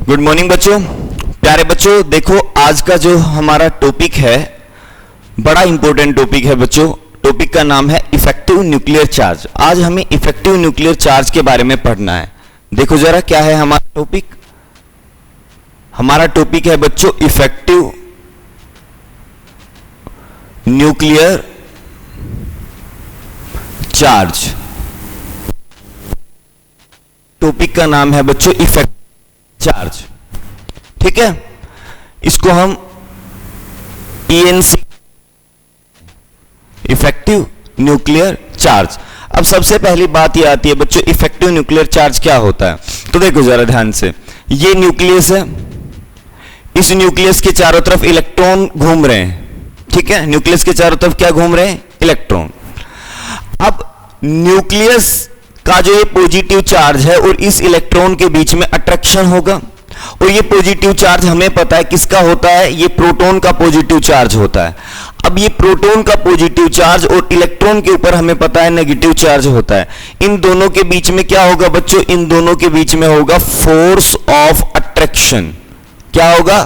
Good morning बच्चों, प्यारे बच्चों। देखो आज का जो हमारा टॉपिक है बड़ा इंपॉर्टेंट टॉपिक है बच्चों। टॉपिक का नाम है इफेक्टिव न्यूक्लियर चार्ज। आज हमें इफेक्टिव न्यूक्लियर चार्ज के बारे में पढ़ना है। देखो जरा क्या है हमारा टॉपिक। हमारा टॉपिक है बच्चों इफेक्टिव न्यूक्लियर चार्ज। टॉपिक का नाम है बच्चों इफेक्टिव चार्ज, ठीक है। इसको हम ENC इफेक्टिव न्यूक्लियर चार्ज। अब सबसे पहली बात ये आती है बच्चों इफेक्टिव न्यूक्लियर चार्ज क्या होता है। तो देखो जरा ध्यान से, ये न्यूक्लियस है, इस न्यूक्लियस के चारों तरफ इलेक्ट्रॉन घूम रहे हैं, ठीक है। न्यूक्लियस के चारों तरफ क्या घूम रहे हैं? इलेक्ट्रॉन। अब न्यूक्लियस का जो ये पॉजिटिव चार्ज है और इस इलेक्ट्रॉन के बीच में अट्रैक्शन होगा, और ये पॉजिटिव चार्ज हमें पता है किसका होता है, ये प्रोटॉन का पॉजिटिव चार्ज होता है। अब ये प्रोटॉन का पॉजिटिव चार्ज और इलेक्ट्रॉन के ऊपर हमें पता है नेगेटिव चार्ज होता है। इन दोनों के बीच में क्या होगा बच्चों? इन दोनों के बीच में होगा फोर्स ऑफ अट्रैक्शन। क्या होगा?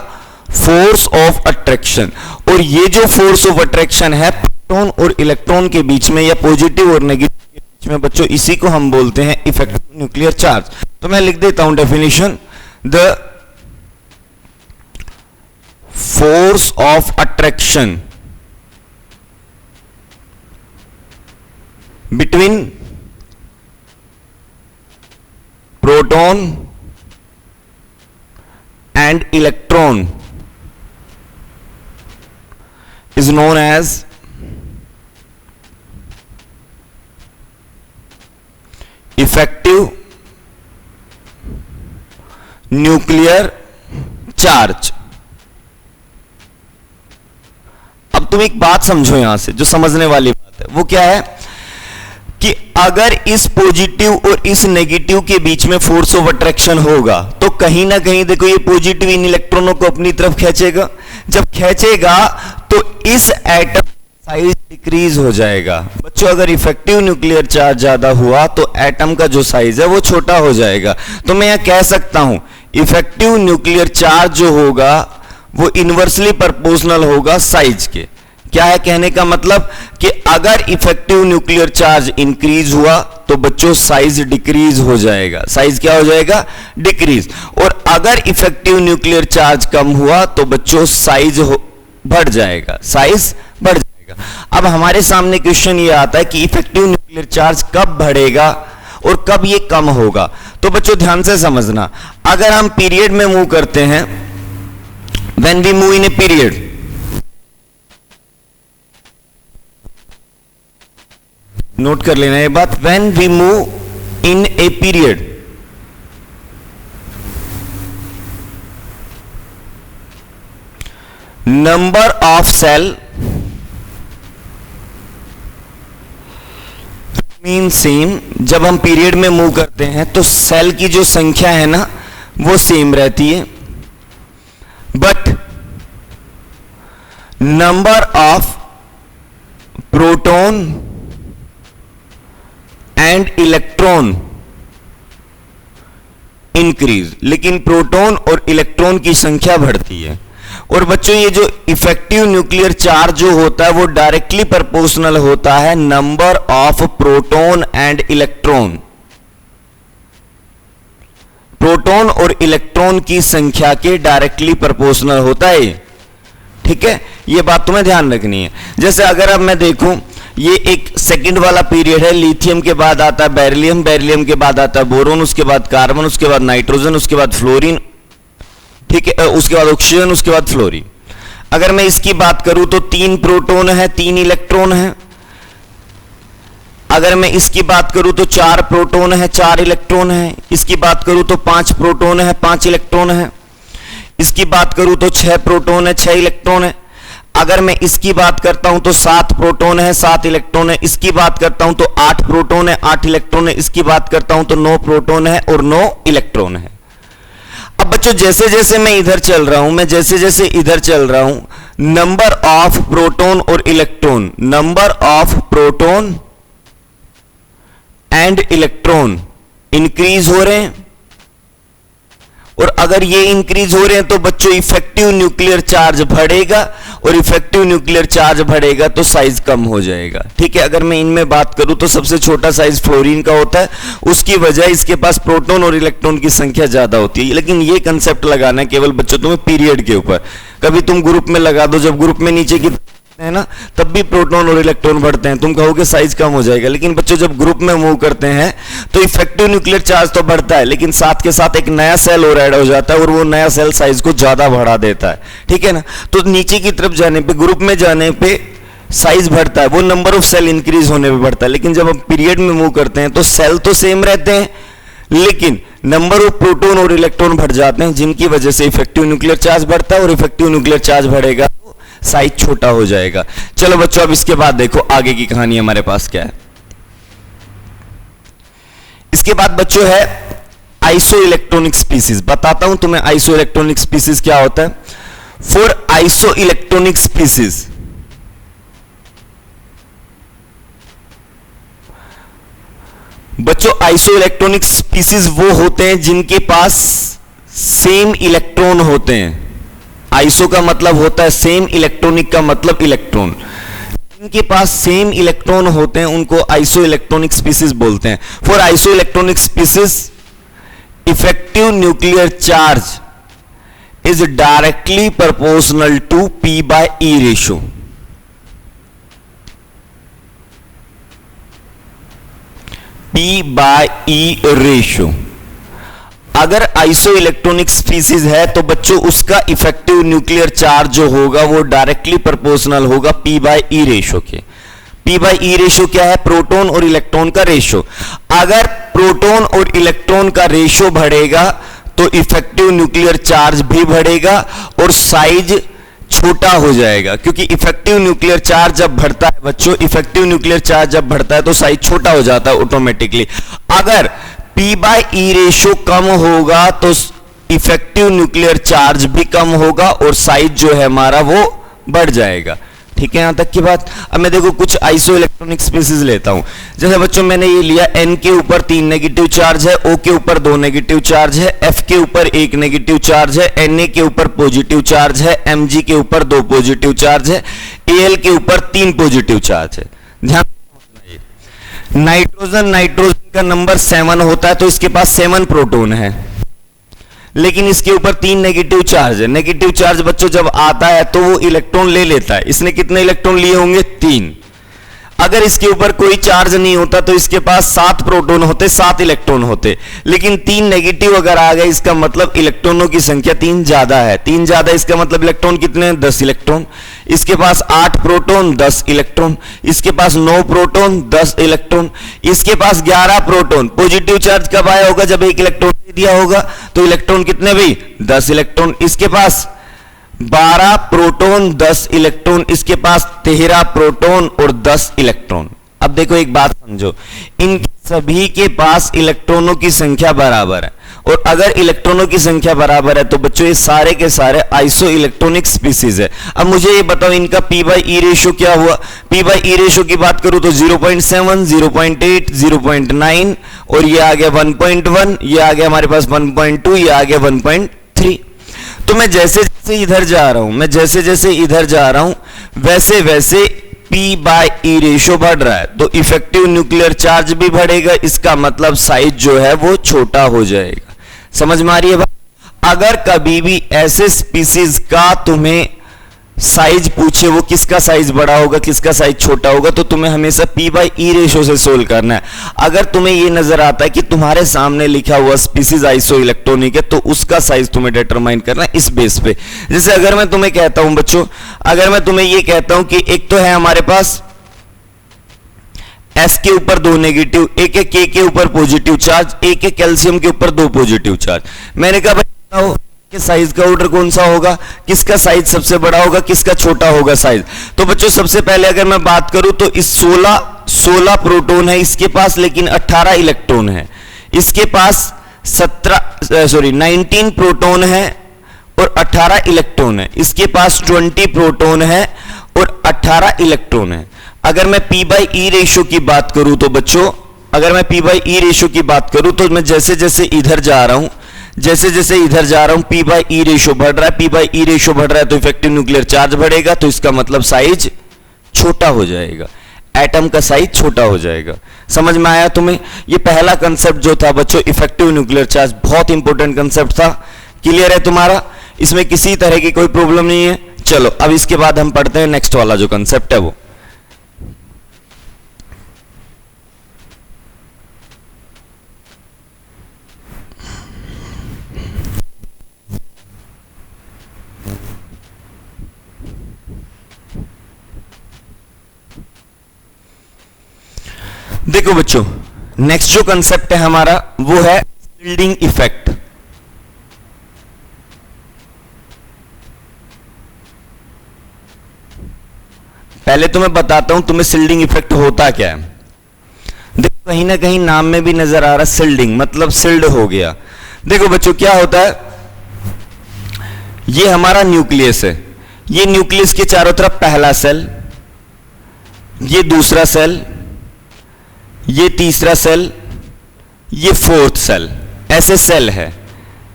Force of attraction. और ये जो फोर्स ऑफ अट्रैक्शन है प्रोटॉन और इलेक्ट्रॉन के बीच में या पॉजिटिव और नेगेटिव के बीच में बच्चों, इसी को हम बोलते हैं इफेक्टिव न्यूक्लियर चार्ज। तो मैं लिख देता हूं definition, the force of attraction between proton and electron is known as effective nuclear charge। अब तुम एक बात समझो यहां से, जो समझने वाली बात है वो क्या है कि अगर इस पॉजिटिव और इस नेगेटिव के बीच में फोर्स ऑफ अट्रैक्शन होगा तो कहीं ना कहीं देखो ये पॉजिटिव इन इलेक्ट्रॉनों को अपनी तरफ खींचेगा। जब खींचेगा तो इस एटम साइज डिक्रीज हो जाएगा। बच्चों अगर इफेक्टिव न्यूक्लियर चार्ज ज्यादा हुआ तो एटम का जो साइज है वो छोटा हो जाएगा। तो मैं यह कह सकता हूं इफेक्टिव न्यूक्लियर चार्ज जो होगा वो इनवर्सली प्रोपोर्शनल होगा साइज के। क्या है कहने का मतलब कि अगर इफेक्टिव न्यूक्लियर चार्ज इंक्रीज हुआ तो बच्चों साइज डिक्रीज हो जाएगा। साइज क्या हो जाएगा? डिक्रीज। और अगर इफेक्टिव न्यूक्लियर चार्ज कम हुआ तो बच्चों साइज बढ़ जाएगा, साइज बढ़ जाएगा। अब हमारे सामने क्वेश्चन ये आता है कि इफेक्टिव न्यूक्लियर चार्ज कब बढ़ेगा और कब ये कम होगा। तो बच्चों ध्यान से समझना, अगर हम पीरियड में मूव करते हैं, when we move in a period, note कर लेना ये बात, when we move in a period, number of cell remain same। जब हम पीरियड में मूव करते हैं तो सेल की जो संख्या है ना वो सेम रहती है, but number of proton and electron increase. लेकिन प्रोटॉन और इलेक्ट्रॉन की संख्या बढ़ती है। और बच्चों ये जो इफेक्टिव न्यूक्लियर चार्ज जो होता है वो डायरेक्टली प्रोपोर्शनल होता है number of proton and electron. Proton और इलेक्ट्रॉन की संख्या के डायरेक्टली प्रोपोर्शनल होता है, ठीक है। ये बात तुम्हें ध्यान रखनी है। जैसे अगर अब मैं देखूं, ये एक सेकंड वाला पीरियड है, लिथियम के बाद आता है बेरिलियम, बेरिलियम के बाद आता है बोरोन, उसके बाद कार्बन, उसके बाद नाइट्रोजन, उसके बाद फ्लोरीन, ठीक है, उसके बाद ऑक्सीजन, उसके बाद फ्लोरीन। अगर मैं इसकी बात करूं तो 3 प्रोटॉन है, 3 इलेक्ट्रॉन है। अगर मैं इसकी बात करूं तो 4 प्रोटॉन है, 4 इलेक्ट्रॉन है। इसकी बात करूं तो 5 प्रोटॉन है, 5 इलेक्ट्रॉन है। इसकी बात करूं तो 6 प्रोटॉन है, 6 इलेक्ट्रॉन है। अगर मैं इसकी बात करता हूं तो 7 प्रोटॉन है, 7 इलेक्ट्रॉन है। इसकी बात करता हूं तो 8 प्रोटॉन है, 8 इलेक्ट्रॉन है। इसकी बात करता हूं तो 9 प्रोटॉन है और 9 इलेक्ट्रॉन है। अब बच्चों जैसे जैसे मैं इधर चल रहा हूं, मैं जैसे जैसे इधर चल रहा हूं, नंबर ऑफ प्रोटॉन और electron, number of proton and electron increase हो रहे हैं और अगर ये इंक्रीज हो रहे हैं तो बच्चों इफेक्टिव न्यूक्लियर चार्ज बढ़ेगा, और इफेक्टिव न्यूक्लियर चार्ज बढ़ेगा तो साइज कम हो जाएगा। ठीक है, अगर मैं इनमें बात करूं तो सबसे छोटा साइज फ्लोरीन का होता है, उसकी वजह इसके पास प्रोटॉन और इलेक्ट्रॉन की संख्या ज्यादा होती है। लेकिन ये कंसेप्ट लगाना है केवल बच्चों तुम्हें पीरियड के ऊपर, कभी तुम ग्रुप में लगा दो, जब ग्रुप में नीचे की है ना तब भी प्रोटॉन और इलेक्ट्रॉन बढ़ते हैं, तुम कहोगे साइज कम हो जाएगा। लेकिन बच्चों जब ग्रुप में मूव करते हैं तो इफेक्टिव न्यूक्लियर चार्ज तो बढ़ता है, लेकिन साथ के साथ एक नया सेल और ऐड हो जाता है, और वो नया सेल साइज को ज्यादा बढ़ा देता है। ठीक है ना, तो नीचे की तरफ जाने पे, ग्रुप में जाने पे साइज बढ़ता है, वो नंबर ऑफ सेल इंक्रीज होने पे बढ़ता है। लेकिन जब हम पीरियड में मूव करते हैं तो सेल तो सेम रहते हैं, लेकिन नंबर ऑफ प्रोटॉन और इलेक्ट्रॉन बढ़ जाते हैं, जिनकी वजह से इफेक्टिव न्यूक्लियर चार्ज बढ़ता है, और इफेक्टिव न्यूक्लियर चार्ज बढ़ेगा साइज छोटा हो जाएगा। चलो बच्चों, अब इसके बाद देखो आगे की कहानी हमारे पास क्या है। इसके बाद बच्चों है आइसो इलेक्ट्रॉनिक स्पीसीज। बताता हूं तुम्हें आइसो इलेक्ट्रॉनिक स्पीसीज क्या होता है। फॉर आइसो इलेक्ट्रॉनिक स्पीसीज, बच्चों आइसो इलेक्ट्रॉनिक स्पीसीज वो होते हैं जिनके पास सेम इलेक्ट्रॉन होते हैं। आइसो का मतलब होता है सेम, इलेक्ट्रॉनिक का मतलब इलेक्ट्रॉन। जिनके पास सेम इलेक्ट्रॉन होते हैं उनको आइसो इलेक्ट्रॉनिक स्पीसीज बोलते हैं। For isoelectronic species effective nuclear charge is directly proportional to P/E ratio. P/E ratio. अगर आइसो इलेक्ट्रॉनिक स्पीसीज है तो बच्चों उसका इफेक्टिव न्यूक्लियर चार्ज जो होगा वो डायरेक्टली प्रोपोर्शनल होगा P/E रेशियो के। P/E रेशियो क्या है? प्रोटॉन और इलेक्ट्रॉन का रेशियो। अगर प्रोटॉन और इलेक्ट्रॉन का रेशियो बढ़ेगा तो इफेक्टिव न्यूक्लियर चार्ज भी बढ़ेगा और साइज छोटा हो जाएगा, क्योंकि इफेक्टिव न्यूक्लियर चार्ज जब बढ़ता है बच्चों, इफेक्टिव न्यूक्लियर चार्ज जब बढ़ता है तो साइज छोटा हो जाता है ऑटोमेटिकली। अगर P/E रेशियो कम होगा तो इफेक्टिव न्यूक्लियर चार्ज भी कम होगा और साइज जो है हमारा वो बढ़ जाएगा। ठीक है, यहां तक की बात। अब मैं देखो कुछ आइसो इलेक्ट्रॉनिक स्पीसीज लेता हूं। जैसे बच्चों मैंने ये लिया, N के ऊपर 3 नेगेटिव चार्ज है, O के ऊपर 2 नेगेटिव चार्ज है, F के ऊपर 1 नेगेटिव चार्ज है, Na के ऊपर पॉजिटिव चार्ज है, Mg के ऊपर 2 पॉजिटिव चार्ज है, Al के ऊपर 3 पॉजिटिव चार्ज है। ध्यान, नाइट्रोजन का नंबर 7 होता है तो इसके पास 7 प्रोटॉन है, लेकिन इसके ऊपर 3 नेगेटिव चार्ज है। नेगेटिव चार्ज बच्चों जब आता है तो वो इलेक्ट्रॉन ले लेता है। इसने कितने इलेक्ट्रॉन लिए होंगे? 3। अगर इसके ऊपर कोई चार्ज नहीं होता तो इसके पास 7 प्रोटॉन होते, 7 इलेक्ट्रॉन होते, लेकिन 3 नेगेटिव अगर आ गए इसका मतलब इलेक्ट्रॉनों की संख्या 3 ज्यादा है। 3 ज्यादा इसका मतलब इलेक्ट्रॉन कितने हैं? 10 इलेक्ट्रॉन। इसके पास 8 प्रोटॉन 10 इलेक्ट्रॉन, इसके पास 9 प्रोटॉन 10 इलेक्ट्रॉन, इसके पास 11 प्रोटॉन। पॉजिटिव चार्ज कब आया होगा? जब 1 इलेक्ट्रॉन दे दिया होगा। तो इलेक्ट्रॉन कितने भी? 10 इलेक्ट्रॉन। इसके पास 12 प्रोटॉन 10 इलेक्ट्रॉन, इसके पास 13 प्रोटॉन और 10 इलेक्ट्रॉन। अब देखो एक बात समझो, इन सभी के पास इलेक्ट्रॉनों की संख्या बराबर है, और अगर इलेक्ट्रॉनों की संख्या बराबर है तो बच्चों ये सारे के सारे आइसो इलेक्ट्रॉनिक स्पीसीज है। अब मुझे ये बताओ इनका P/E रेशियो क्या हुआ? P/E रेशियो की बात करूं तो 0.7, 0.8, 0.9 और ये आ गया 1.1, ये आ गया हमारे पास 1.2, ये आ गया 1.3। तो मैं जैसे जैसे इधर जा रहा हूं वैसे वैसे P/E रेशियो बढ़ रहा है, तो इफेक्टिव न्यूक्लियर चार्ज भी बढ़ेगा। इसका मतलब साइज जो है वो छोटा हो जाएगा। समझ में आ रही है बात? अगर कभी भी ऐसे स्पीसीज का तुम्हें साइज पूछे वो किसका साइज बड़ा होगा किसका साइज छोटा होगा, तो तुम्हें हमेशा P/E रेशियो से सोल्व करना है। अगर तुम्हें ये नजर आता है कि तुम्हारे सामने लिखा हुआ स्पीसीज आइसो इलेक्ट्रॉनिक है तो उसका साइज तुम्हें डिटरमाइन करना है इस बेस पे। जैसे अगर मैं तुम्हें कहता हूं बच्चों, अगर मैं तुम्हें ये कहता हूं कि एक तो है हमारे पास S के ऊपर 2 नेगेटिव, एक है K के ऊपर पॉजिटिव चार्ज, एक है कैल्शियम के ऊपर 2 पॉजिटिव चार्ज। मैंने कहा भाई कि साइज का ऑर्डर कौन सा होगा, किसका साइज सबसे बड़ा होगा, किसका छोटा होगा साइज। तो बच्चों सबसे पहले अगर मैं बात करूं तो इस 16 प्रोटॉन है इसके पास, लेकिन 18 इलेक्ट्रॉन है। इसके पास 19 प्रोटॉन है और 18 इलेक्ट्रॉन है। इसके पास 20 प्रोटॉन है और 18 इलेक्ट्रॉन है। अगर मैं P/E रेशियो की बात करूं तो बच्चों, अगर मैं P/E रेशियो की बात करूं तो मैं जैसे जैसे इधर जा रहा हूं जैसे जैसे इधर जा रहा हूं पी बाई ई रेशियो बढ़ रहा है, पी बाई ई रेशियो बढ़ रहा है तो इफेक्टिव न्यूक्लियर चार्ज बढ़ेगा, तो इसका मतलब साइज छोटा हो जाएगा, एटम का साइज छोटा हो जाएगा। समझ में आया तुम्हें? ये पहला कंसेप्ट जो था बच्चों इफेक्टिव न्यूक्लियर चार्ज, बहुत इंपॉर्टेंट कंसेप्ट था। क्लियर है तुम्हारा? इसमें किसी तरह की कोई प्रॉब्लम नहीं है। चलो अब इसके बाद हम पढ़ते हैं नेक्स्ट वाला जो कंसेप्ट है वो। देखो बच्चों, नेक्स्ट जो कंसेप्ट है हमारा वो है शिल्डिंग इफेक्ट। पहले तो मैं बताता हूं तुम्हें शिल्डिंग इफेक्ट होता क्या है। देखो कहीं ना कहीं नाम में भी नजर आ रहा है शिल्डिंग, मतलब शिल्ड हो गया। देखो बच्चों क्या होता है, ये हमारा न्यूक्लियस है, ये न्यूक्लियस के चारों तरफ पहला सेल, ये दूसरा सेल, ये तीसरा सेल, ये फोर्थ सेल, ऐसे सेल है।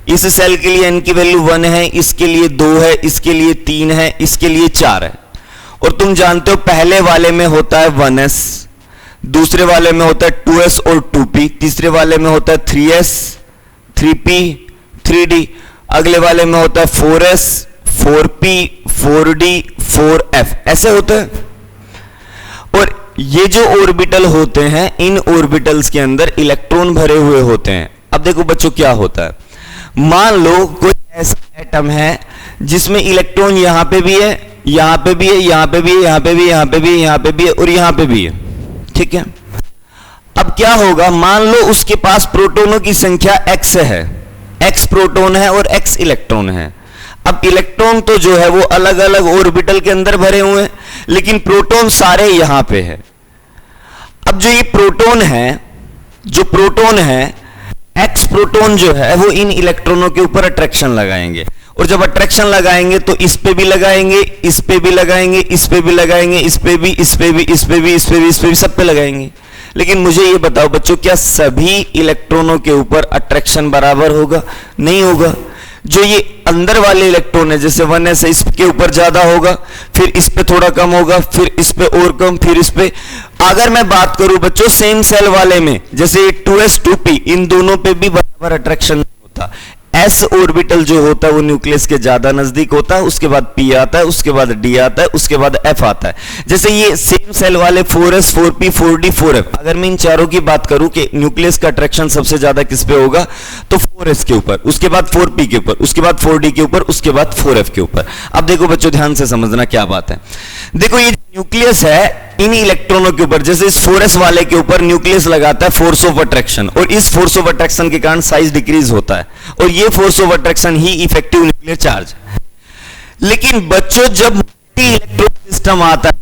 इस सेल के लिए n की वैल्यू 1 है, इसके लिए 2 है, इसके लिए 3 है, इसके लिए 4 है। और तुम जानते हो पहले वाले में होता है 1s, दूसरे वाले में होता है 2s और 2p, तीसरे वाले में होता है 3s, 3p, 3d, अगले वाले में होता है 4s, 4p, 4d, 4f, ऐसे होते हैं। और ये जो ऑर्बिटल होते हैं, इन ऑर्बिटल्स के अंदर इलेक्ट्रॉन भरे हुए होते हैं। अब देखो बच्चों क्या होता है, मान लो कोई ऐसा एटम है जिसमें इलेक्ट्रॉन यहां पे भी है, यहां पे भी है, यहां पे भी है, यहां पे भी है, यहां पे भी है, यहां पे भी है और यहां पे भी है। ठीक है, अब क्या होगा, मान लो उसके पास प्रोटॉनों की संख्या x है, x प्रोटॉन है और x इलेक्ट्रॉन है। अब इलेक्ट्रॉन तो जो है वो अलग अलग ऑर्बिटल के अंदर भरे हुए हैं, लेकिन प्रोटॉन सारे यहां पे है। अब जो ये प्रोटॉन है, जो प्रोटॉन है, एक्स प्रोटॉन जो है वो इन इलेक्ट्रॉनों के ऊपर अट्रैक्शन लगाएंगे, और जब अट्रैक्शन लगाएंगे तो इस पे भी लगाएंगे, इस पे भी लगाएंगे, इस पे भी लगाएंगे, इस पे भी, इस पे भी, इस पे भी, इस पे भी, इस पे भी, सब पे लगाएंगे। लेकिन मुझे ये बताओ बच्चों, क्या सभी इलेक्ट्रॉनों के ऊपर अट्रैक्शन बराबर होगा? नहीं होगा। जो ये अंदर वाले इलेक्ट्रॉन है, जैसे 1s है, इसके ऊपर ज्यादा होगा, फिर इस पे थोड़ा कम होगा, फिर इस पे और कम, फिर इस पे। अगर मैं बात करूं बच्चों सेम सेल वाले में, जैसे 2s 2p, इन दोनों पे भी बराबर अट्रैक्शन नहीं होता। s ऑर्बिटल जो होता है वो न्यूक्लियस के ज्यादा नजदीक होता है, उसके बाद p आता है, उसके बाद d आता है, उसके बाद f आता है। जैसे ये सेम सेल वाले 4s 4p 4d 4f, अगर मैं इन चारों की बात करूं कि न्यूक्लियस का अट्रैक्शन सबसे ज्यादा किस पे होगा, तो 4s के ऊपर, उसके बाद 4p के ऊपर, उसके बाद 4d के ऊपर, उसके बाद 4f के ऊपर। अब देखो बच्चों ध्यान से समझना क्या बात है। देखो ये न्यूक्लियस है, इन इलेक्ट्रॉनों के ऊपर, जैसे इस 4s वाले के ऊपर न्यूक्लियस लगाता है फोर्स ऑफ अट्रैक्शन, और इस फोर्स ऑफ अट्रैक्शन के कारण साइज डिक्रीज होता है, और ये force of attraction he effective nuclear charge है। लेकिन बच्चों जब मल्टी इलेक्ट्रॉन सिस्टम आता है,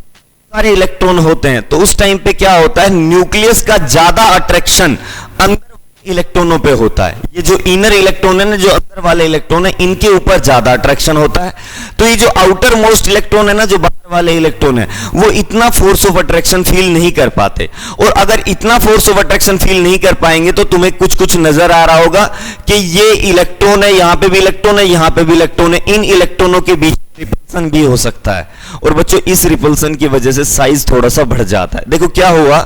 सारे इलेक्ट्रॉन होते हैं, तो उस टाइम पे क्या होता है, न्यूक्लियस का ज्यादा अट्रैक्शन अंदर इलेक्ट्रॉनों पे होता है। ये जो इनर इलेक्ट्रॉन है ना, जो अंदर वाले इलेक्ट्रॉन है, इनके ऊपर ज्यादा अट्रैक्शन होता है। तो ये जो आउटर मोस्ट इलेक्ट्रॉन है ना, जो बाहर वाले इलेक्ट्रॉन है, वो इतना फोर्स ऑफ अट्रैक्शन फील नहीं कर पाते। और अगर इतना फोर्स ऑफ अट्रैक्शन फील नहीं कर पाएंगे तो तुम्हें कुछ कुछ नजर आ रहा होगा कि ये इलेक्ट्रॉन है, यहां पे भी इलेक्ट्रॉन है, यहां पे भी इलेक्ट्रॉन है, इन इलेक्ट्रॉनों के बीच रिपल्सन भी हो सकता है। और बच्चों इस रिपल्सन की वजह से साइज थोड़ा सा बढ़ जाता है। देखो क्या हुआ,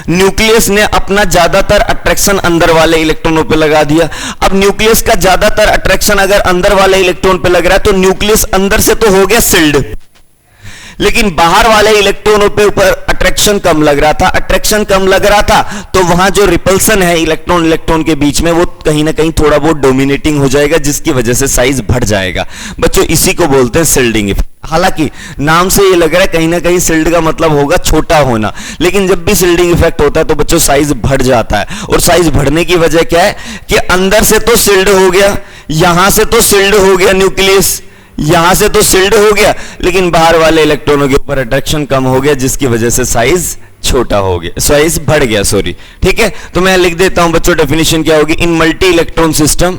न्यूक्लियस ने अपना ज्यादातर अट्रैक्शन अंदर वाले इलेक्ट्रॉनों पे लगा दिया। अब न्यूक्लियस का ज्यादातर अट्रैक्शन अगर अंदर वाले इलेक्ट्रॉन पे लग रहा है तो न्यूक्लियस अंदर से तो हो गया शिल्ड, लेकिन बाहर वाले इलेक्ट्रॉनों पे ऊपर अट्रैक्शन कम लग रहा था। अट्रैक्शन कम लग रहा था तो वहां जो रिपल्सन है इलेक्ट्रॉन इलेक्ट्रॉन के बीच में, वो कहीं ना कहीं थोड़ा बहुत डोमिनेटिंग हो जाएगा, जिसकी वजह से साइज बढ़ जाएगा। बच्चों इसी को बोलते हैं शिल्डिंग इफेक्ट। हालांकि नाम से ये लग रहा है कहीं ना कहीं शिल्ड का मतलब होगा छोटा होना, लेकिन जब भी शिल्डिंग इफेक्ट होता है तो बच्चों साइज बढ़ जाता है। और साइज बढ़ने की वजह क्या है कि अंदर से तो शिल्ड हो गया, यहां से तो शिल्ड हो गया न्यूक्लियस, यहां से तो शिल्ड हो गया, लेकिन बाहर वाले इलेक्ट्रॉनों के ऊपर अट्रैक्शन कम हो गया, जिसकी वजह से साइज छोटा हो गया, साइज बढ़ गया, सॉरी। ठीक है, तो मैं लिख देता हूं बच्चों, डेफिनेशन क्या होगी, in multi electron system,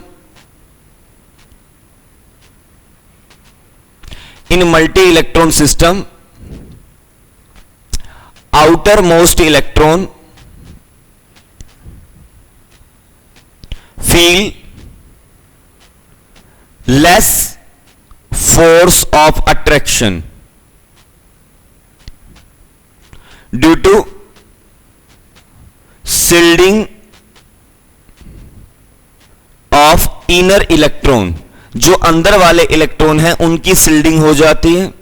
in multi electron system, outermost electron feel less force of attraction due to shielding of inner electron, जो अंदर वाले इलेक्ट्रॉन हैं उनकी शिल्डिंग हो जाती है,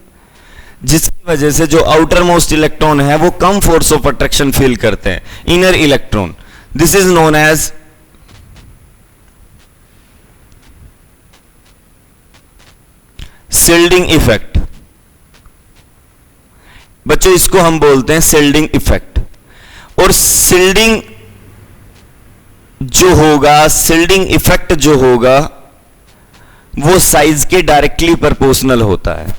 जिसकी वजह से जो आउटर मोस्ट इलेक्ट्रॉन है वो कम फोर्स ऑफ अट्रैक्शन फील करते हैं, inner electron. This is known as shielding effect. बच्चों इसको हम बोलते हैं शिल्डिंग इफेक्ट। और शिल्डिंग जो होगा, शिल्डिंग इफेक्ट जो होगा वो साइज के डायरेक्टली प्रोपोर्शनल होता है।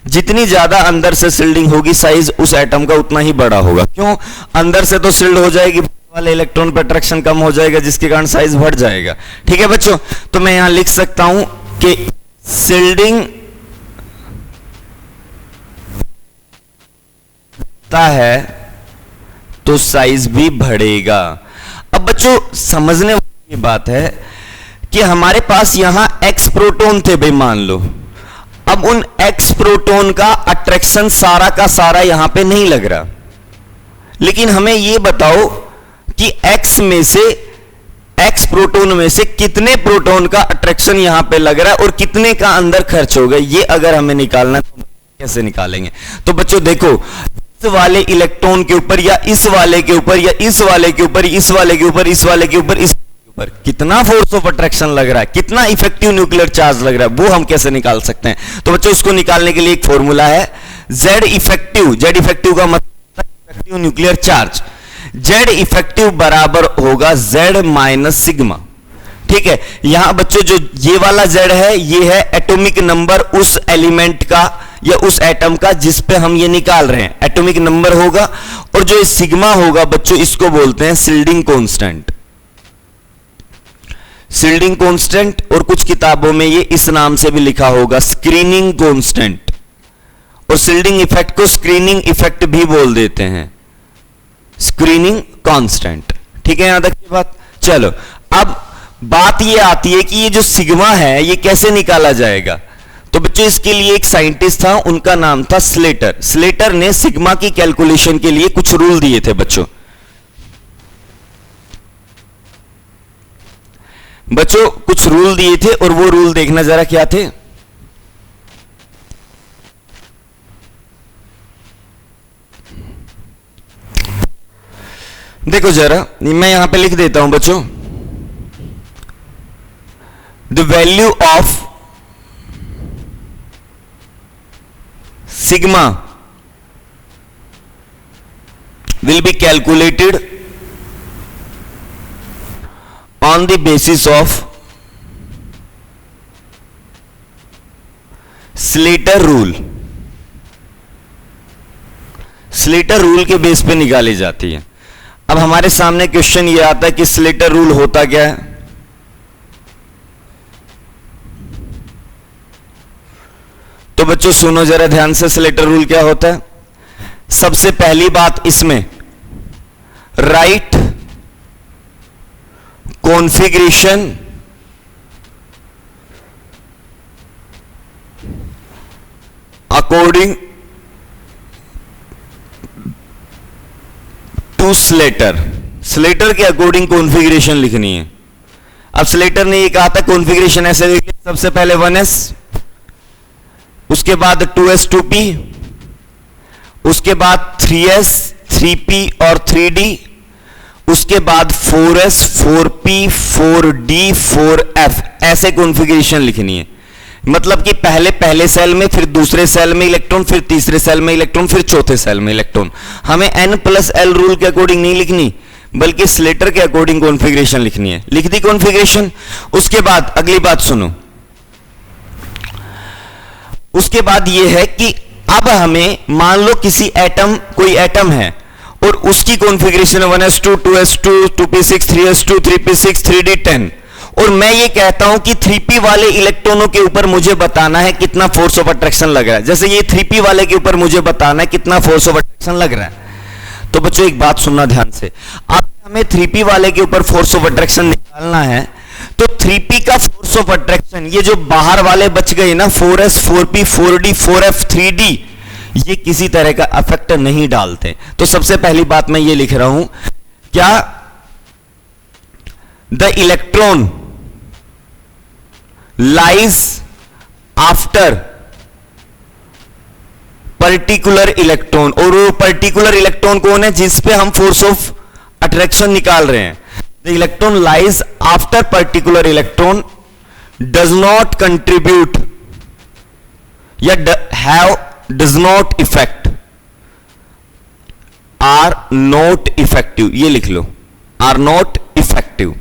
जितनी ज्यादा अंदर से शिल्डिंग होगी साइज उस एटम का उतना ही बड़ा होगा। क्यों? अंदर से तो शिल्ड हो जाएगी, वाले इलेक्ट्रॉन पर अट्रैक्शन कम हो जाएगा, जिसके कारण साइज बढ़ जाएगा। ठीक है बच्चों, तो मैं यहां लिख सकता हूं कि शिल्डिंग है तो साइज भी बढ़ेगा। अब बच्चों समझने वाली बात है कि हमारे पास यहां एक्स प्रोटॉन थे भाई, मान लो। अब उन एक्स प्रोटॉन का अट्रैक्शन सारा का सारा यहां पे नहीं लग रहा, लेकिन हमें यह बताओ कि एक्स में से, एक्स प्रोटॉन में से कितने प्रोटॉन का अट्रैक्शन यहां पे लग रहा है और कितने का अंदर खर्च होगा। ये अगर हमें निकालना तो कैसे निकालेंगे? तो बच्चों देखो, इस वाले इलेक्ट्रॉन के ऊपर या इस वाले के ऊपर या इस वाले के ऊपर, इस वाले के ऊपर, इस वाले के ऊपर, इस पर कितना फोर्स ऑफ अट्रैक्शन लग रहा है, कितना इफेक्टिव न्यूक्लियर चार्ज लग रहा है, वो हम कैसे निकाल सकते हैं? तो बच्चों इसको निकालने के लिए एक फॉर्मूला है Z इफेक्टिव। Z इफेक्टिव का मतलब effective nuclear charge. Z effective बराबर होगा Z माइनस सिग्मा। ठीक है, यहां बच्चों जो ये वाला Z है, ये है एटॉमिक नंबर उस एलिमेंट का या उस एटम का जिस पे हम ये निकाल रहे हैं, एटॉमिक नंबर होगा। और जो ये सिग्मा होगा बच्चों, इसको बोलते हैं शिल्डिंग कांस्टेंट। शिल्डिंग कांस्टेंट, और कुछ किताबों में ये इस नाम से भी लिखा होगा, स्क्रीनिंग कांस्टेंट। और शिल्डिंग इफेक्ट को स्क्रीनिंग इफेक्ट भी बोल देते हैं, स्क्रीनिंग कांस्टेंट। ठीक है, यहां तक की बात। चलो अब बात ये आती है कि ये जो सिग्मा है ये कैसे निकाला जाएगा। तो बच्चों इसके लिए एक साइंटिस्ट था, उनका नाम था स्लेटर। स्लेटर ने सिग्मा की कैलकुलेशन के लिए कुछ रूल दिए थे बच्चों। बच्चों कुछ रूल दिए थे और वो रूल देखना जरा क्या थे। देखो जरा, मैं यहां पे लिख देता हूं बच्चों, the value of sigma will be calculated on the basis of Slater rule. Slater rule के बेस पे निकाली जाती है। अब हमारे सामने क्वेश्चन ये आता है कि स्लेटर रूल होता क्या है। तो बच्चों सुनो जरा ध्यान से, स्लेटर रूल क्या होता है। सबसे पहली बात इसमें, write configuration according to Slater. Slater के अकॉर्डिंग कॉन्फ़िगरेशन लिखनी है। अब स्लेटर ने ये कहा था कॉन्फ़िगरेशन ऐसे लिख लिया, सबसे पहले 1s, उसके बाद 2s 2p, उसके बाद 3s 3p और 3d, उसके बाद 4s 4p 4d 4f, ऐसे कॉन्फ़िगरेशन लिखनी है। मतलब कि पहले सेल में, फिर दूसरे सेल में इलेक्ट्रॉन, फिर तीसरे सेल में इलेक्ट्रॉन, फिर चौथे सेल में इलेक्ट्रॉन। हमें n+l रूल के अकॉर्डिंग नहीं लिखनी, बल्कि स्लेटर के अकॉर्डिंग कॉन्फ़िगरेशन लिखनी है। लिख दी कॉन्फ़िगरेशन। उसके बाद अगली बात सुनो, उसके बाद यह है कि अब हमें मान लो किसी एटम, कोई एटम है और उसकी configuration 1s2 2s2 2p6 3s2 3p6 3d10, और मैं ये कहता हूं कि 3p वाले इलेक्ट्रॉनों के ऊपर मुझे बताना है कितना फोर्स ऑफ अट्रैक्शन लग रहा है। जैसे ये 3p वाले के ऊपर मुझे बताना है कितना फोर्स ऑफ अट्रैक्शन लग रहा है। तो बच्चों एक बात सुनना ध्यान से, अब हमें 3p वाले के ऊपर फोर्स ऑफ अट्रैक्शन निकालना है, तो 3p का फोर्स ऑफ अट्रैक्शन, ये जो बाहर वाले बच गए ना 4s 4p 4d 4f 3d, ये किसी तरह का अफेक्ट नहीं डालते। तो सबसे पहली बात मैं ये लिख रहा हूं, क्या the electron lies after particular electron, और वो पर्टिकुलर इलेक्ट्रॉन कौन है जिस पे हम फोर्स ऑफ अट्रैक्शन निकाल रहे हैं। The electron lies after particular electron does not contribute या have does not effect, or not effective, ये लिख लो, आर नॉट इफेक्टिव।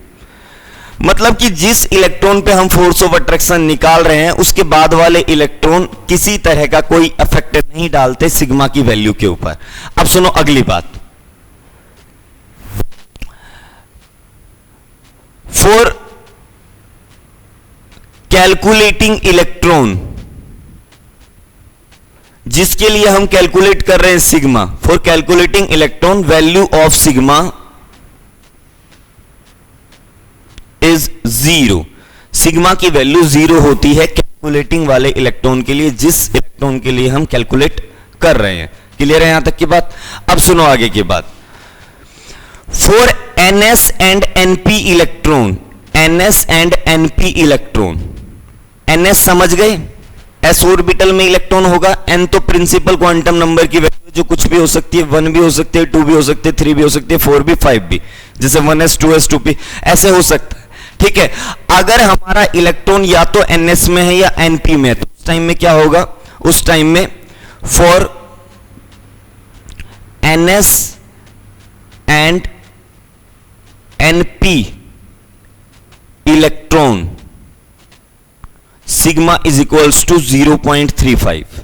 मतलब कि जिस इलेक्ट्रॉन पे हम फोर्स ऑफ अट्रैक्शन निकाल रहे हैं उसके बाद वाले इलेक्ट्रॉन किसी तरह का कोई इफेक्ट नहीं डालते सिग्मा की वैल्यू के ऊपर। अब सुनो अगली बात, फॉर कैलकुलेटिंग इलेक्ट्रॉन, जिसके लिए हम कैलकुलेट कर रहे हैं sigma, for calculating electron value of sigma is 0। Sigma की वैल्यू 0 होती है कैलकुलेटिंग वाले इलेक्ट्रॉन के लिए, जिस इलेक्ट्रॉन के लिए हम कैलकुलेट कर रहे हैं। क्लियर है यहां तक की बात? अब सुनो आगे की बात, for ns and np electron, ns and np electron, ns समझ गए, s ऑर्बिटल में इलेक्ट्रॉन होगा, n तो प्रिंसिपल क्वांटम नंबर की वैल्यू जो कुछ भी हो सकती है, 1 भी हो सकती है, 2 भी हो सकती है, 3 भी हो सकती है, 4 भी, 5 भी, जैसे 1s 2s 2p ऐसे हो सकता है। ठीक है, अगर हमारा इलेक्ट्रॉन या तो ns में है या np में है तो उस टाइम में क्या होगा, उस टाइम में for ns and np electron sigma is equals to 0.35।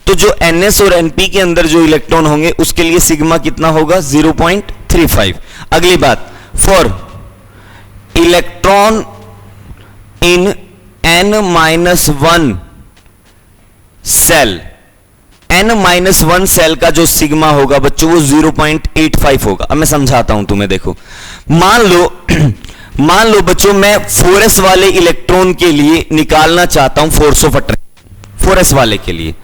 तो जो ns और np के अंदर जो इलेक्ट्रॉन होंगे उसके लिए सिग्मा कितना होगा, 0.35। अगली बात, for electron in n-1 shell, n-1 shell का जो सिग्मा होगा बच्चों वो 0.85 होगा। अब मैं समझाता हूं तुम्हें, देखो मान लो बच्चों मैं 4s वाले इलेक्ट्रॉन के लिए निकालना चाहता हूं फोर्स ऑफ अट्रैक्शन 4s वाले के लिए।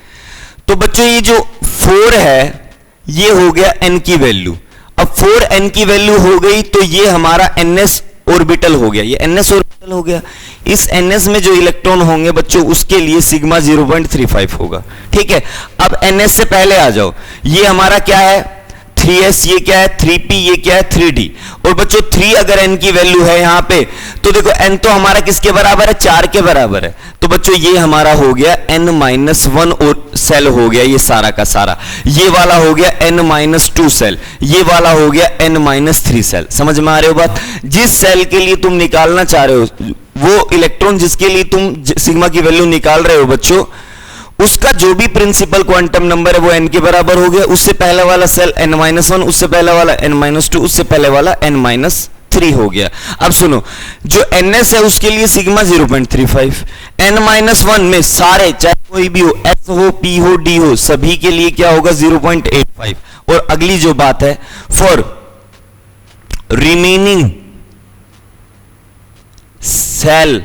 तो बच्चों ये जो 4 है ये हो गया n की वैल्यू, अब 4n की वैल्यू हो गई तो ये हमारा ns ऑर्बिटल हो गया, ये ns ऑर्बिटल हो गया। इस ns में जो इलेक्ट्रॉन होंगे बच्चों उसके लिए सिग्मा 0.35 होगा। ठीक है, अब ns से पहले आ जाओ, ये हमारा क्या है 3s, ये क्या है 3p, ये क्या है 3d। और बच्चों 3 अगर n की वैल्यू है यहां पे तो देखो n तो हमारा किसके बराबर है, 4 के बराबर है। तो बच्चों ये हमारा हो गया n-1 और सेल हो गया ये सारा का सारा, ये वाला हो गया n-2 सेल, ये वाला हो गया n-3 सेल। समझ में आ रहे हो बात? जिस सेल के लिए तुम निकालना चाह रहे हो, वो इलेक्ट्रॉन जिसके लिए तुम सिग्मा की वैल्यू निकाल रहे हो बच्चों, उसका जो भी प्रिंसिपल क्वांटम नंबर है वो n के बराबर हो गया। उससे पहले वाला सेल n-1, उससे पहले वाला n-2, उससे पहले वाला n-3 हो गया। अब सुनो, जो ns है उसके लिए सिग्मा 0.35, n-1 में सारे चाहे कोई भी हो, s हो, p हो, d हो, सभी के लिए क्या होगा 0.85। और अगली जो बात है, for remaining shell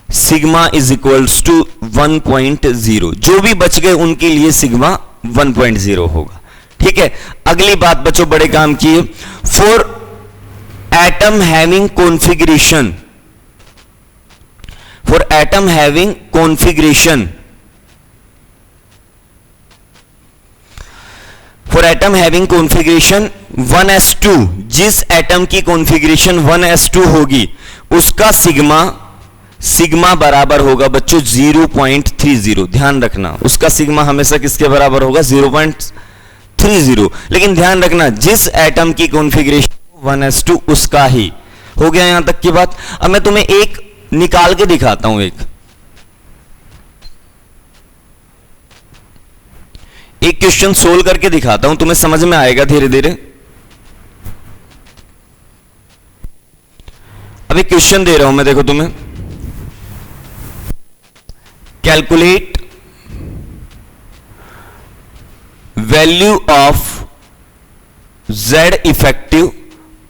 sigma is equals to 1.0, जो भी बच गए उनके लिए सिग्मा 1.0 होगा। ठीक है, अगली बात बच्चों बड़े काम की, for atom having configuration, for atom having configuration, for atom having configuration 1s2, जिस एटम की कॉन्फ़िगरेशन 1s2 होगी उसका सिग्मा बराबर होगा बच्चों 0.30। ध्यान रखना उसका सिग्मा हमेशा किसके बराबर होगा, 0.30। लेकिन ध्यान रखना जिस एटम की कॉन्फ़िगरेशन 1s2 उसका ही हो गया। यहां तक की बात। अब मैं तुम्हें एक निकाल के दिखाता हूं, एक क्वेश्चन सोल्व करके दिखाता हूं, तुम्हें समझ में आएगा धीरे धीरे। अब एक क्वेश्चन दे रहा हूं मैं, देखो तुम्हें, calculate value of Z effective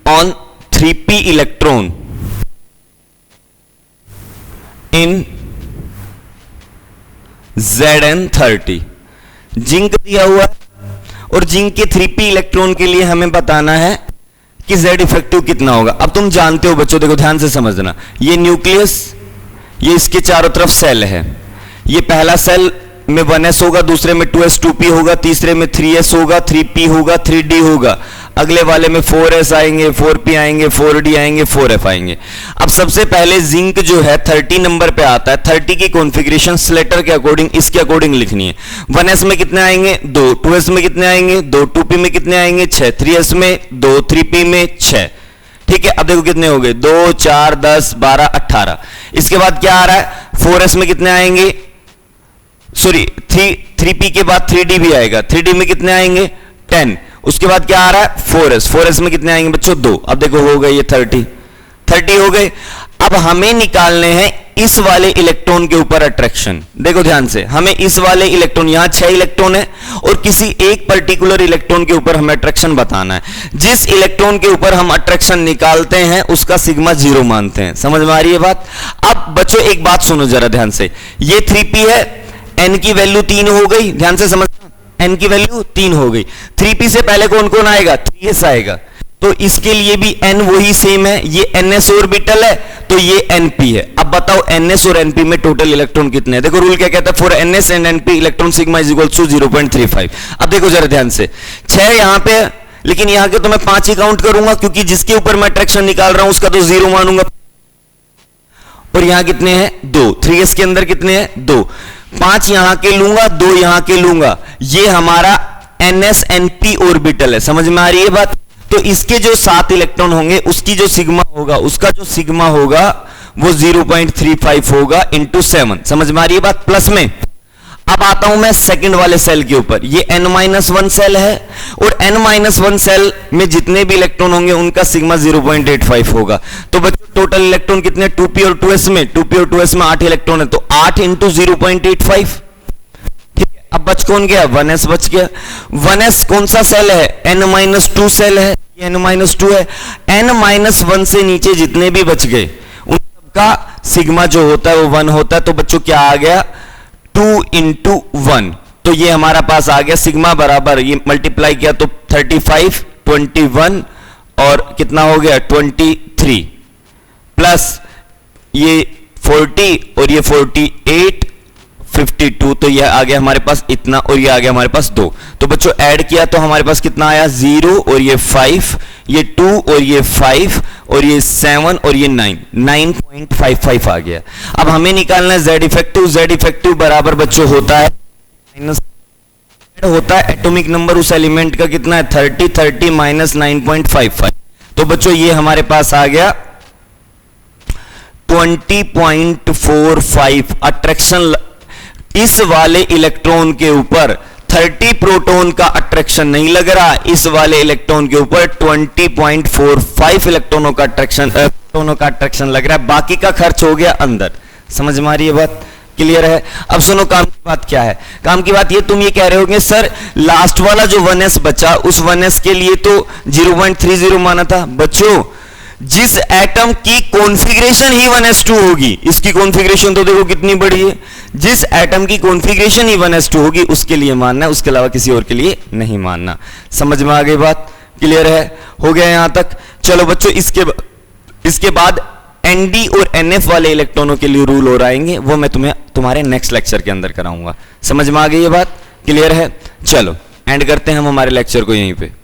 on 3p electron in Zn30 zinc दिया हुआ है और जिंक के 3p इलेक्ट्रॉन के लिए हमें बताना है कि Z इफेक्टिव कितना होगा। अब तुम जानते हो बच्चों, देखो ध्यान से समझना, ये न्यूक्लियस, ये इसके चारों तरफ सेल है, ये पहला सेल में 1s होगा, दूसरे में 2s 2p होगा, तीसरे में 3s होगा, 3p होगा, 3d होगा, अगले वाले में 4s आएंगे, 4p आएंगे, 4d आएंगे, 4f आएंगे। अब सबसे पहले जिंक जो है 30 नंबर पे आता है। 30 की कॉन्फ़िगरेशन स्लेटर के अकॉर्डिंग इसके अकॉर्डिंग लिखनी है। 1s में कितने आएंगे 2, 2s में कितने आएंगे 2, 2p में कितने आएंगे 6, 3s में 2, 3p में 6। ठीक है, अब देखो कितने हो गए 2, 4, 10, 12, 18। इसके बाद क्या आ रहा है 4s में कितने आएंगे, सॉरी 3p के बाद 3d भी आएगा, 3d में कितने आएंगे 10। उसके बाद क्या आ रहा है 4s, 4s में कितने आएंगे बच्चों 2। अब देखो हो गए ये 30 हो गए। अब हमें निकालने हैं इस वाले इलेक्ट्रॉन के ऊपर अट्रैक्शन। देखो ध्यान से, हमें इस वाले इलेक्ट्रॉन, यहां 6 इलेक्ट्रॉन है और किसी एक पर्टिकुलर इलेक्ट्रॉन के ऊपर हमें अट्रैक्शन बताना है। जिस इलेक्ट्रॉन के ऊपर हम अट्रैक्शन निकालते हैं उसका सिग्मा 0 मानते हैं। समझ में आ रही है बात। अब बच्चों एक बात सुनो जरा ध्यान से, ये 3p है, n की वैल्यू 3 हो गई, ध्यान से समझना, n की वैल्यू 3 हो गई। 3p से पहले कौन कौन आएगा 3s आएगा, तो इसके लिए भी n वही सेम है, ये ns ऑर्बिटल है तो ये np है। अब बताओ ns और np में टोटल इलेक्ट्रॉन कितने हैं। देखो रूल क्या कहता है, for ns and np electron sigma is equal to 0.35। अब देखो जरा ध्यान से, 6 यहां पे है लेकिन यहां के तो मैं 5 ही काउंट करूंगा क्योंकि जिसके ऊपर मैं अट्रैक्शन निकाल रहा हूं उसका तो 0 मानूंगा। और यहां कितने हैं 2, 3s के अंदर कितने हैं 2, 5 यहां के लूंगा, 2 यहां के लूंगा, ये हमारा ns np ऑर्बिटल है। समझ में आ रही है बात। तो इसके जो 7 इलेक्ट्रॉन होंगे उसकी जो सिग्मा होगा, उसका जो सिग्मा होगा वो 0.35 होगा इंटू 7। समझ में आ रही है बात प्लस में। अब आता हूं मैं सेकंड वाले सेल के ऊपर, ये n-1 सेल है और n-1 सेल में जितने भी इलेक्ट्रॉन होंगे उनका सिग्मा 0.85 होगा। तो बच्चों टोटल इलेक्ट्रॉन कितने 2p और 2s में, 2p और 2s में 8 इलेक्ट्रॉन है तो 8 इंटू 0.85। ठीक है, अब बच कौन गया 1s बच गया। 1s कौन सा सेल है n-2 सेल है, ये n-2 है। n-1 से नीचे जितने भी बच गए उन सबका सिग्मा जो होता है वो 1 होता है। तो बच्चों क्या आ गया 2 इंटू 1, तो ये हमारा पास आ गया सिग्मा बराबर, ये मल्टीप्लाई किया तो 35, 21 और कितना हो गया 23 प्लस ये 40 और ये 48, 52, तो ये आ गया हमारे पास इतना और ये आ गया हमारे पास 2। तो बच्चों ऐड किया तो हमारे पास कितना आया 0 और ये 5, ये 2 और ये 5 और ये 7 और ये 9, 9.55 आ गया। अब हमें निकालना है Z इफेक्टिव। Z इफेक्टिव बराबर बच्चों होता है एटॉमिक नंबर उस एलिमेंट का कितना है 30 माइनस 9.55। तो बच्चों ये हमारे पास आ गया 20.45 अट्रैक्शन। इस वाले इलेक्ट्रॉन के ऊपर 30 प्रोटॉन का अट्रैक्शन नहीं लग रहा, इस वाले इलेक्ट्रॉन के ऊपर 20.45 इलेक्ट्रॉनों का अट्रैक्शन लग रहा है, बाकी का खर्च हो गया अंदर। समझ में आ रही है बात, क्लियर है। अब सुनो काम की बात क्या है। काम की बात ये, तुम ये कह रहे होगे सर लास्ट वाला जो 1s बचा उस 1s के लिए तो 0.30 माना था। बच्चों जिस एटम की कॉन्फ़िगरेशन ही 1s2 होगी, इसकी कॉन्फ़िगरेशन तो देखो कितनी बड़ी है, जिस एटम की कॉन्फ़िगरेशन ही 1s2 होगी उसके लिए मानना है, उसके अलावा किसी और के लिए नहीं मानना। समझ में आ गई बात, क्लियर है, हो गया यहां तक। चलो बच्चों इसके बाद nd और nf वाले इलेक्ट्रॉनों के लिए रूल और आएंगे, वो मैं तुम्हें तुम्हारे नेक्स्ट लेक्चर के अंदर कराऊंगा। समझ में आ गई ये बात, क्लियर है। चलो एंड करते हैं हम हमारे लेक्चर को यहीं पे।